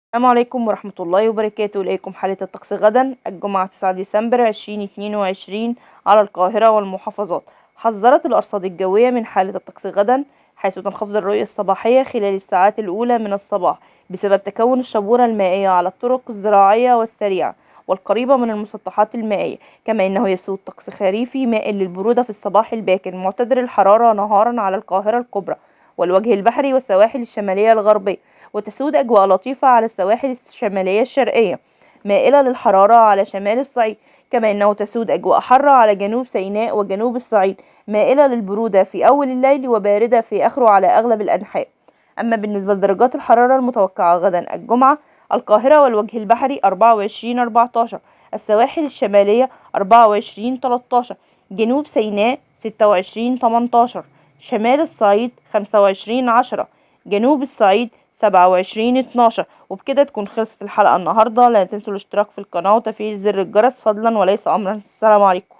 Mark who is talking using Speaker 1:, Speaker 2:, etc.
Speaker 1: السلام عليكم ورحمة الله وبركاته. إليكم حالة الطقس غدا الجمعة 9 ديسمبر 2022 على القاهرة والمحافظات. حذرت الأرصاد الجوية من حالة الطقس غدا، حيث تنخفض الرؤية الصباحية خلال الساعات الأولى من الصباح بسبب تكون الشبورة المائية على الطرق الزراعية والسريعة والقريبة من المسطحات المائية. كما إنه يسود طقس خريفي مائل للبرودة في الصباح الباكر، معتدل الحرارة نهارا على القاهرة الكبرى والوجه البحري والسواحل الشمالية الغربية، وتسود أجواء لطيفة على السواحل الشمالية الشرقية، مائلة للحرارة على شمال الصعيد. كما أنه تسود أجواء حارة على جنوب سيناء وجنوب الصعيد، مائلة للبرودة في أول الليل وباردة في آخره على أغلب الأنحاء. أما بالنسبة لدرجات الحرارة المتوقعة غدا الجمعة: القاهرة والوجه البحري 24-14، السواحل الشمالية 24-13، جنوب سيناء 26-18، شمال الصعيد 25-10، جنوب الصعيد 27-12. وبكده تكون خلصت الحلقة النهاردة. لا تنسوا الاشتراك في القناة وتفعيل زر الجرس فضلا وليس أمرا. السلام عليكم.